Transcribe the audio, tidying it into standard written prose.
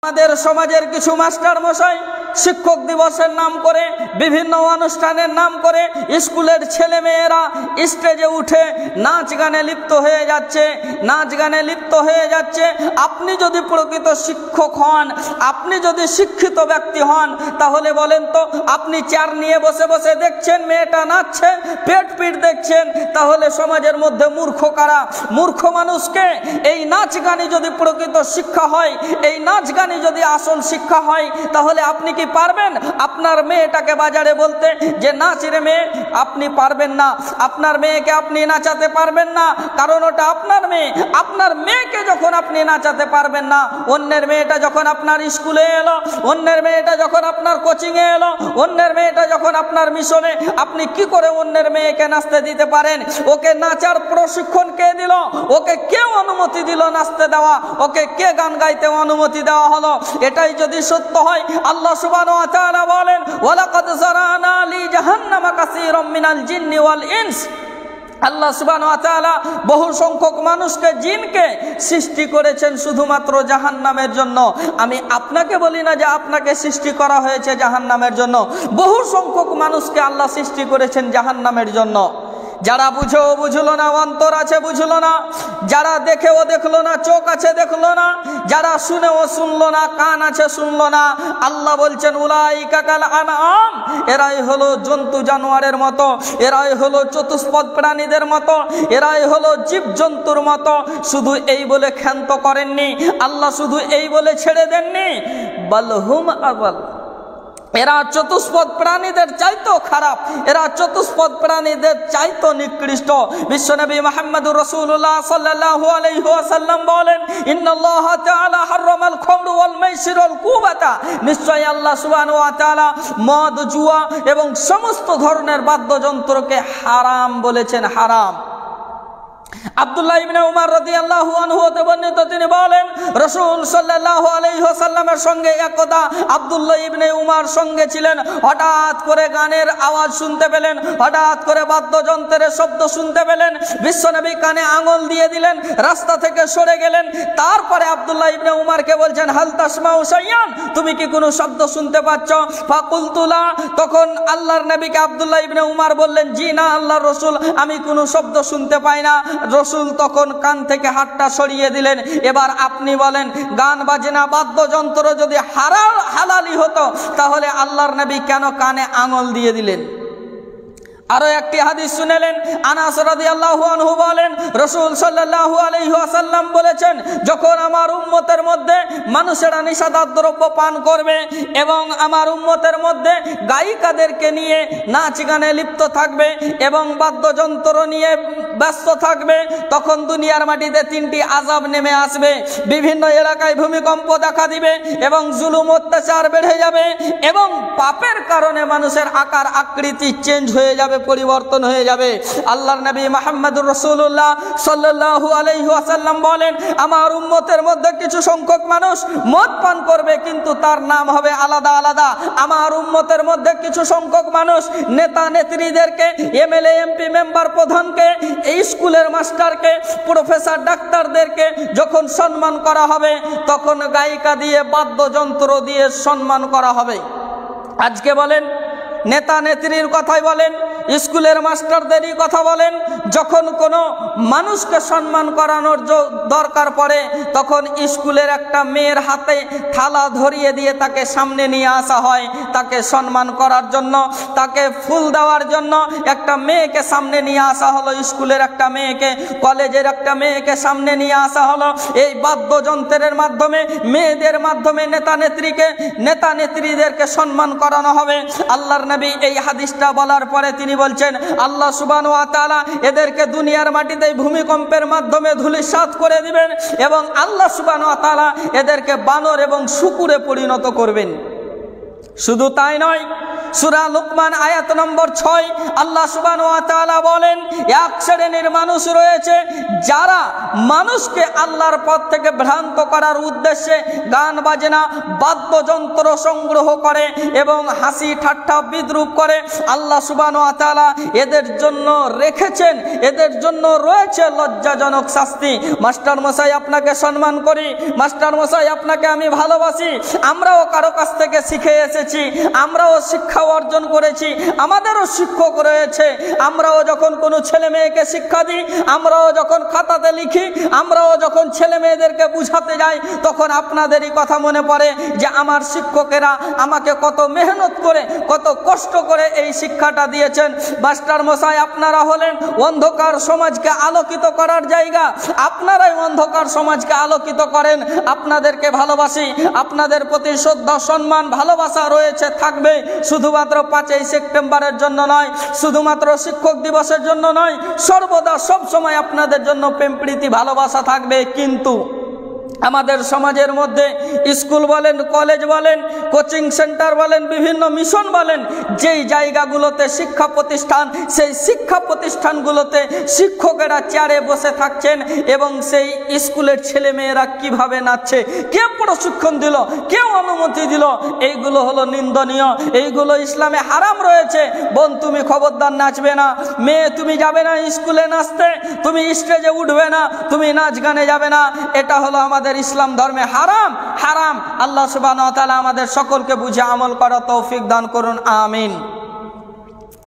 আমাদের সমাজের কিছু মাস্টার মশাই শিক্ষক দিবসের নাম করে বিভিন্ন অনুষ্ঠানের নাম করে স্কুলের ছেলে মেয়েরা স্টেজে উঠে নাচ গানে লিপ্ত হয়ে যাচ্ছে আপনি যদি প্রকৃত শিক্ষক হন, আপনি যদি শিক্ষিত ব্যক্তি হন, তাহলে বলেন তো আপনি চেয়ার নিয়ে বসে বসে দেখছেন মেয়েটা নাচছে, পেট পিট দেখছেন, তাহলে সমাজের মধ্যে মূর্খ কারা? মূর্খ মানুষকে। এই নাচ গানে যদি প্রকৃত শিক্ষা হয়, এই নাচ গানে যদি আসল শিক্ষা হয়, তাহলে আপনি কি পারবেন আপনার মেয়েটাকে বাজারে বলতে যে নাচ রে মেয়ে? আপনি পারবেন না। আপনার মেয়েকে আপনি নাচাতে পারবেন না, কারণ ওটা আপনার মেয়ে। আপনার মেয়েকে যখন আপনি নাচাতে পারবেন না, অন্যের মেয়েটা যখন আপনার স্কুলে এলো, অন্যের মেয়েটা যখন আপনার কোচিংয়ে এলো, অন্যের মেয়েটা যখন আপনার মিশনে, আপনি কি করে অন্যের মেয়েকে নাচতে দিতে পারেন? ওকে নাচার প্রশিক্ষণ কে দিল? ওকে কে অনুমতি দিল নাচতে দেওয়া? ওকে কে গান গাইতে অনুমতি দেওয়া হলো? এটাই যদি সত্য হয়, আল্লাহ সুবহানাহু ওয়া তাআলা বলেন ওয়ালাকাদ যারানা লি জাহান্নামা কাসীরাম মিনাল জিন্নি ওয়াল ইনস। আল্লাহ সুবহানাহু ওয়া তাআলা বহু সংখ্যক মানুষকে, জিনকে সৃষ্টি করেছেন শুধুমাত্র জাহান্নামের জন্য। আমি আপনাকে বলি না যে আপনাকে সৃষ্টি করা হয়েছে জাহান্নামের জন্য। বহু সংখ্যক মানুষকে আল্লাহ সৃষ্টি করেছেন জাহান্নামের জন্য। যারা বুঝেও বুঝলো না, অন্তর আছে বুঝলো না, যারা দেখেও দেখলো না, চোখ আছে দেখলো না, যারা শুনেও শুনলো না, কান আছে শুনলো না, আল্লাহ বলছেন উলাইকা কাল আনআম, এরাই হলো জন্তু জানোয়ারের মতো, এরাই হলো চতুষ্পদ প্রাণীদের মতো, এরাই হলো জীবজন্তুর মতো। শুধু এই বলে ক্ষান্ত করেননি আল্লাহ, শুধু এই বলে ছেড়ে দেননি, বালহুম আবাল, এরা চতুষ্পদ প্রাণীদের চাইতো খারাপ, এরা চতুষ্পদ প্রাণীদের চাইতো নিকৃষ্ট। বিশ্বনবী মুহাম্মদুর রাসূলুল্লাহ সাল্লাল্লাহু আলাইহি ওয়াসাল্লাম বলেন ইন্নাল্লাহ তাআলা হারামাল খামরু ওয়াল মাইসির ওয়াল কুবাতা, নিশ্চয়ই আল্লাহ সুবহানাহু ওয়া তাআলা মদ, জুয়া এবং সমস্ত ধরনের বাদ্যযন্ত্রকে হারাম বলেছেন, হারাম। আব্দুল্লাহ ইবনে উমর রাদিয়াল্লাহু আনহু হতে বর্ণিত, তিনি বলেন রাসূল সাল্লাল্লাহু আলাইহি ওয়াসাল্লামের সঙ্গে একদা আব্দুল্লাহ ইবনে উমর সঙ্গে ছিলেন। হঠাৎ করে গানের আওয়াজ শুনতে পেলেন, হঠাৎ করে বাদ্যযন্ত্রের শব্দ শুনতে পেলেন। বিশ্বনবী কানে আঙুল দিয়ে দিলেন, রাস্তা থেকে সরে গেলেন। তারপরে আব্দুল্লাহ ইবনে উমরকে বলছেন হাল তাসমাউ শাইয়ান, তুমি কি কোনো শব্দ শুনতে পাচ্ছ? ফাকুলতু লা, তখন আল্লাহর নবীকে আব্দুল্লাহ ইবনে উমর বললেন জি না আল্লাহর রাসূল, আমি কোনো শব্দ শুনতে পাই না। রসুল তখন কান থেকে হাতটা সরিয়ে দিলেন। এবার আপনি বলেন, গান বাজনা বাদ্যযন্ত্র যদি হালালি হতো, তাহলে আল্লাহর নবী কেন কানে আঙুল দিয়ে দিলেন? আরো একটি হাদিস শুনেলেন, আনাস রাদিয়াল্লাহু আনহু বলেন রাসূল সাল্লাল্লাহু আলাইহি ওয়াসাল্লাম বলেছেন, যখন আমার উম্মতের মধ্যে মানুষেরা নিষিদ্ধ দ্রব্য পান করবে এবং আমার উম্মতের মধ্যে গায়িকাদেরকে নিয়ে নাচ গানে লিপ্ত থাকবে এবং বাদ্যযন্ত্র নিয়ে ব্যস্ত থাকবে, তখন দুনিয়ার মাটিতে তিনটি আযাব নেমে আসবে। বিভিন্ন এলাকায় ভূমিকম্প দেখা দিবে এবং জুলুম অত্যাচার বেড়ে যাবে এবং পাপের কারণে মানুষের আকার আকৃতি চেঞ্জ হয়ে যাবে, পরিবর্তন হয়ে যাবে। আল্লাহর নবী মুহাম্মদুর রাসূলুল্লাহ সাল্লাল্লাহু আলাইহি ওয়াসাল্লাম বলেন, আমার উম্মতের মধ্যে কিছু সংখ্যক মানুষ মদ পান করবে, কিন্তু তার নাম হবে আলাদা আলাদা। আমার উম্মতের মধ্যে কিছু সংখ্যক মানুষ নেতা নেত্রীদেরকে, এমএলএ এমপি মেম্বার প্রধানকে, এই স্কুলের মাস্টারকে, প্রফেসর ডাক্তারদেরকে যখন সম্মান করা হবে, তখন গায়িকা দিয়ে বাদ্যযন্ত্র দিয়ে সম্মান করা হবে। আজকে বলেন নেতা নেত্রীর কথাই বলেন, স্কুলের মাস্টারদেরই কথা বলেন, যখন কোনো মানুষকে সম্মান করানোর দরকার পড়ে, তখন স্কুলের একটা মেয়ের হাতে থালা ধরিয়ে দিয়ে তাকে সামনে নিয়ে আসা হয়, তাকে সম্মান করার জন্য, তাকে ফুল দেওয়ার জন্য একটা মেয়েকে সামনে নিয়ে আসা হলো। স্কুলের একটা মেয়েকে, কলেজের একটা মেয়েকে সামনে নিয়ে আসা হলো। এই বাদ্যযন্ত্রের মাধ্যমে, মেয়েদের মাধ্যমে নেতা নেত্রীদেরকে সম্মান করানো হবে। আল্লাহর নবী এই হাদিসটা বলার পরে তিনি বলছেন আল্লাহ সুবহানাহু ওয়া তাআলা এদেরকে দুনিয়ার মাটিতে ভূমিকম্পের মাধ্যমে ধূলিসাৎ করে দিবেন এবং আল্লাহ সুবহানাহু ওয়া তাআলা এদেরকে বানর এবং শূকরে পরিণত করবেন। শুধু তাই নয়, সূরা লুকমান আয়াত নম্বর 6 আল্লাহ সুবহানাহু ওয়া তাআলা বলেন, এক শ্রেণীর মানুষ রয়েছে যারা মানুষকে আল্লাহর পথ থেকে ভ্রান্ত করার উদ্দেশ্যে গান বাজনা বাদ্যযন্ত্র সংগ্রহ করে এবং হাসি ঠাট্টা বিদ্রূপ করে। আল্লাহ সুবহানাহু ওয়া তাআলা এদের জন্য রেখেছেন, এদের জন্য রয়েছে লজ্জাজনক শাস্তি। মাস্টার মশাই আপনাকে সম্মান করি, মাস্টার মশাই আপনাকে আমি ভালোবাসি, আমরাও কারো কাছ থেকে শিখে এসেছি, আমরাও শিক্ষা অর্জন করেছি, আমাদেরও শিক্ষক রয়েছে। আমরাও যখন কোনো ছেলে মেয়েকে শিক্ষা দিই, আমরাও যখন খাতাতে লিখি, আমরাও যখন ছেলে মেয়েদেরকে বুঝাতে যাই, তখন আপনাদেরই কথা মনে পড়ে যে আমার শিক্ষকেরা আমাকে কত মেহনত করে কত কষ্ট করে এই শিক্ষাটা দিয়েছেন। মাস্টার মশাই আপনারা হলেন অন্ধকার সমাজকে আলোকিত করার জায়গা, আপনারাই অন্ধকার সমাজকে আলোকিত করেন। আপনাদেরকে ভালোবাসি, আপনাদের প্রতি শ্রদ্ধা সম্মান ভালোবাসা রয়েছে, থাকবে। শুধুমাত্র 5ই সেপ্টেম্বরের জন্য নয়, শুধুমাত্র শিক্ষক দিবসের জন্য নয়, সর্বদা সব সময় আপনাদের জন্য প্রেম প্রীতি ভালোবাসা থাকবে। কিন্তু আমাদের সমাজের মধ্যে স্কুল বলেন, কলেজ বলেন, কোচিং সেন্টার বলেন, বিভিন্ন মিশন বলেন, যেই জায়গাগুলোতে শিক্ষা প্রতিষ্ঠান, সেই শিক্ষা প্রতিষ্ঠানগুলোতে শিক্ষকেরা চেয়ারে বসে থাকছেন এবং সেই স্কুলের ছেলে মেয়েরা কিভাবে নাচছে, কে প্রশিক্ষণ দিল, কেউ অনুমতি দিল, এইগুলো হলো নিন্দনীয়, এইগুলো ইসলামে হারাম রয়েছে। বোন তুমি খবরদার নাচবে না, মেয়ে তুমি যাবে না স্কুলে নাচতে, তুমি স্টেজে উঠবে না, তুমি নাচ গানে যাবে না, এটা হলো আমাদের ইসলাম ধর্মে হারাম, হারাম। আল্লাহ সুবহানাহু ওয়া তাআলা আমাদের সকলকে বুঝে আমল করার তৌফিক দান করুন, আমিন।